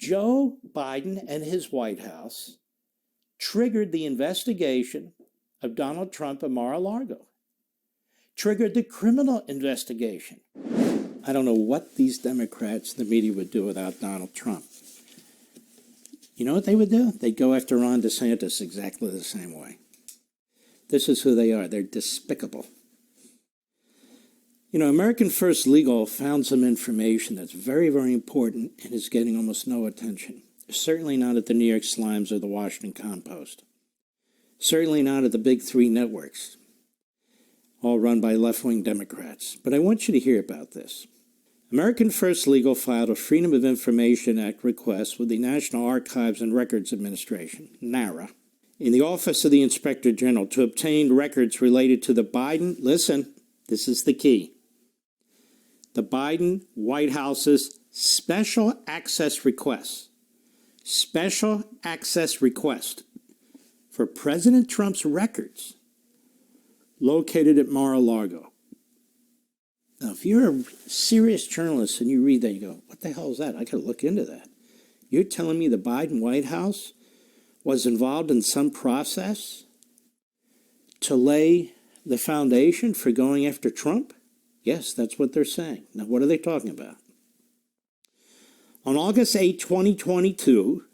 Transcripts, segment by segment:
Joe Biden and his White House triggered the investigation of Donald Trump and Mar-a-Largo, triggered the criminal investigation. I don't know what these Democrats in the media would do without Donald Trump. You know what they would do? They'd go after Ron DeSantis exactly the same way. This is who they are. They're despicable. You know, American First Legal found some information that's very, very important and is getting almost no attention. Certainly not at the New York Slimes or the Washington Compost. Certainly not at the big three networks, all run by left-wing Democrats. But I want you to hear about this. American First Legal filed a Freedom of Information Act request with the National Archives and Records Administration, NARA, in the Office of the Inspector General to obtain records related to the Biden, listen, this is the key, the Biden White House's special access request for President Trump's records located at Mar-a-Lago. Now, if you're a serious journalist and you read that, you go, what the hell is that? I got to look into that. You're telling me the Biden White House was involved in some process to lay the foundation for going after Trump? Yes, that's what they're saying. Now, what are they talking about? On August 8, 2022,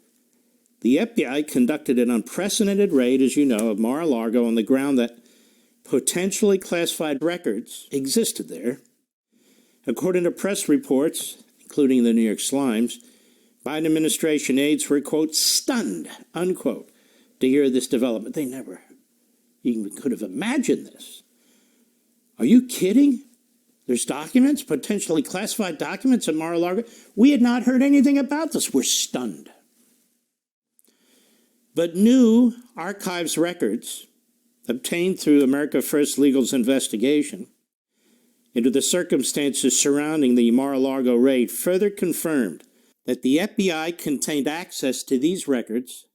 the FBI conducted an unprecedented raid, as you know, of Mar-a-Lago on the ground that potentially classified records existed there. According to press reports, including the New York Slimes, Biden administration aides were, quote, stunned, unquote, to hear this development. They never even could have imagined this. Are you kidding? There's documents, potentially classified documents at Mar-a-Lago. We had not heard anything about this. We're stunned. But new archives records obtained through America First Legal's investigation into the circumstances surrounding the Mar-a-Lago raid further confirmed that the FBI contained access to these records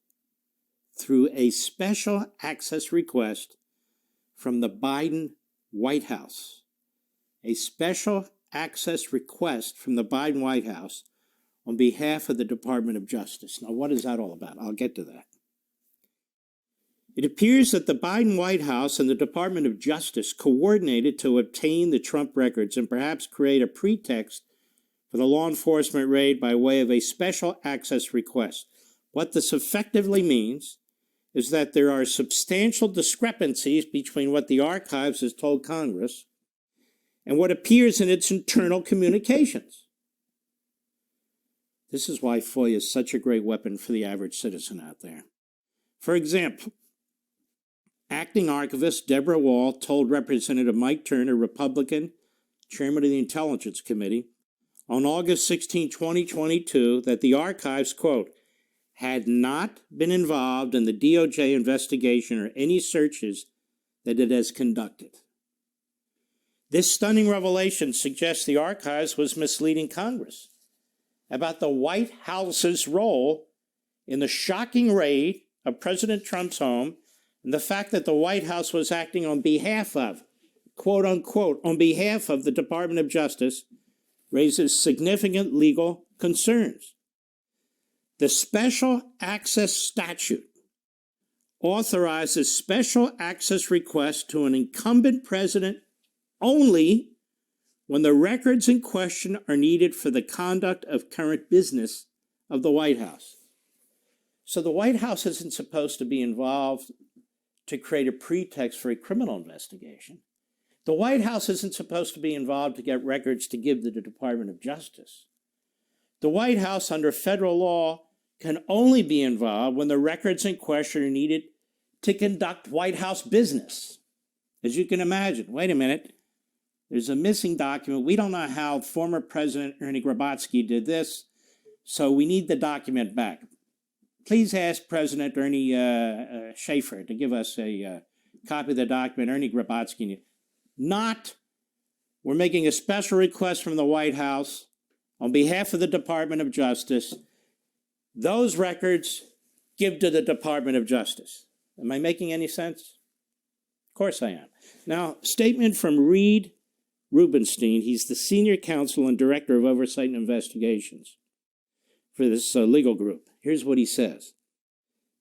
through a special access request from the Biden White House. A special access request from the Biden White House on behalf of the Department of Justice. Now, what is that all about? I'll get to that. It appears that the Biden White House and the Department of Justice coordinated to obtain the Trump records and perhaps create a pretext for the law enforcement raid by way of a special access request. What this effectively means is that there are substantial discrepancies between what the archives has told Congress and what appears in its internal communications. This is why FOIA is such a great weapon for the average citizen out there. For example, Acting Archivist Deborah Wall told Representative Mike Turner, Republican, Chairman of the Intelligence Committee, on August 16, 2022, that the archives, quote, had not been involved in the DOJ investigation or any searches that it has conducted. This stunning revelation suggests the archives was misleading Congress about the White House's role in the shocking raid of President Trump's home and the fact that the White House was acting on behalf of, quote unquote, on behalf of the Department of Justice raises significant legal concerns. The Special Access Statute authorizes special access requests to an incumbent president only when the records in question are needed for the conduct of current business of the White House. So the White House isn't supposed to be involved to create a pretext for a criminal investigation. The White House isn't supposed to be involved to get records to give to the Department of Justice. The White House, under federal law, can only be involved when the records in question are needed to conduct White House business. As you can imagine, wait a minute, there's a missing document. We don't know how former President Ernie Grabotsky did this, so we need the document back. Please ask President Ernie Schaefer to give us a copy of the document. Ernie Grabotsky. Not, we're making a special request from the White House on behalf of the Department of Justice. Those records give to the Department of Justice. Am I making any sense? Of course I am. Now, statement from Reed Rubenstein. He's the Senior Counsel and Director of Oversight and Investigations for this legal group. Here's what he says.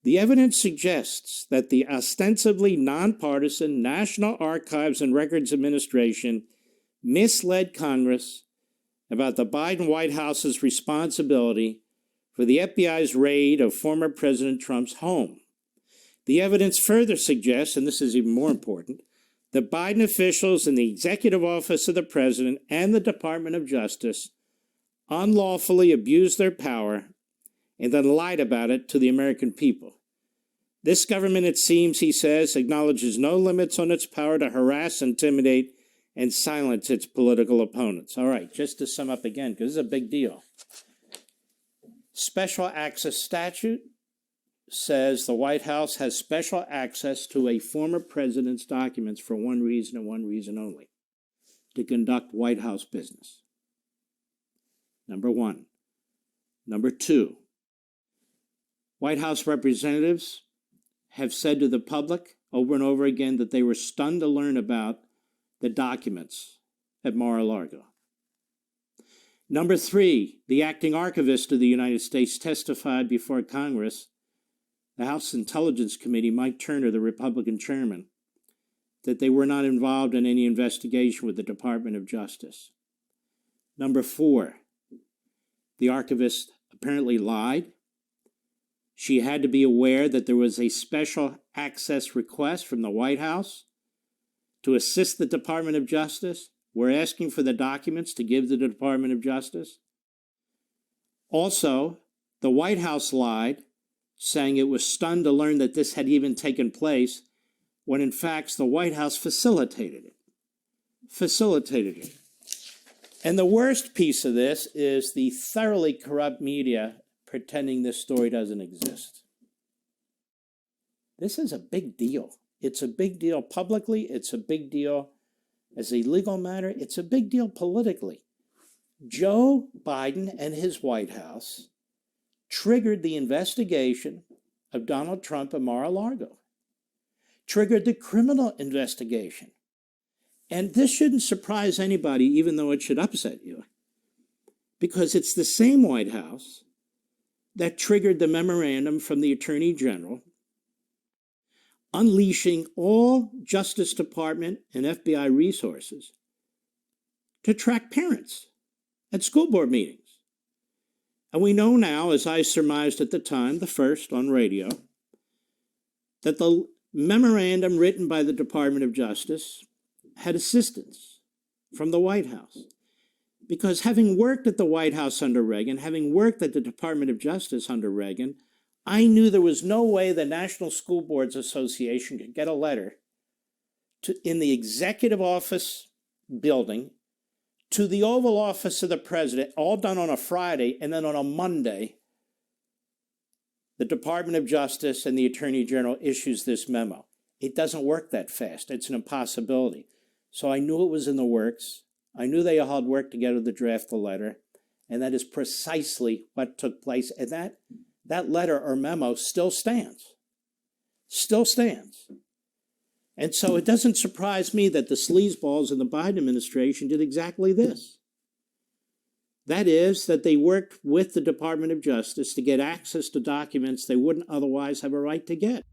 The evidence suggests that the ostensibly nonpartisan National Archives and Records Administration misled Congress about the Biden White House's responsibility for the FBI's raid of former President Trump's home. The evidence further suggests, and this is even more important, that Biden officials in the Executive Office of the President and the Department of Justice unlawfully abused their power and then lied about it to the American people. This government, it seems, he says, acknowledges no limits on its power to harass, intimidate, and silence its political opponents. All right, just to sum up again, because this is a big deal. Special access statute says the White House has special access to a former president's documents for one reason and one reason only: to conduct White House business. Number one. Number two, White House representatives have said to the public over and over again that they were stunned to learn about the documents at Mar-a-Largo. Number three, the acting archivist of the United States testified before Congress, the House Intelligence Committee, Mike Turner, the Republican chairman, that they were not involved in any investigation with the Department of Justice. Number four, the archivist apparently lied. She had to be aware that there was a special access request from the White House to assist the Department of Justice. We're asking for the documents to give to the Department of Justice. Also, the White House lied, saying it was stunned to learn that this had even taken place, when in fact the White House facilitated it. And the worst piece of this is the thoroughly corrupt media pretending this story doesn't exist. This is a big deal. It's a big deal publicly. It's a big deal as a legal matter. It's a big deal politically. Joe Biden and his White House triggered the investigation of Donald Trump at Mar-a-Largo, triggered the criminal investigation. And this shouldn't surprise anybody, even though it should upset you, because it's the same White House that triggered the memorandum from the Attorney General unleashing all Justice Department and FBI resources to track parents at school board meetings. And we know now, as I surmised at the time, the first on radio, that the memorandum written by the Department of Justice had assistance from the White House. Because having worked at the White House under Reagan, having worked at the Department of Justice under Reagan, I knew there was no way the National School Boards Association could get a letter in the executive office building to the Oval Office of the President, all done on a Friday, and then on a Monday, the Department of Justice and the Attorney General issues this memo. It doesn't work that fast. It's an impossibility. So I knew it was in the works. I knew they all had worked together to draft the letter, and that is precisely what took place. And that letter or memo still stands. Still stands. And so it doesn't surprise me that the sleazeballs in the Biden administration did exactly this. That is, that they worked with the Department of Justice to get access to documents they wouldn't otherwise have a right to get.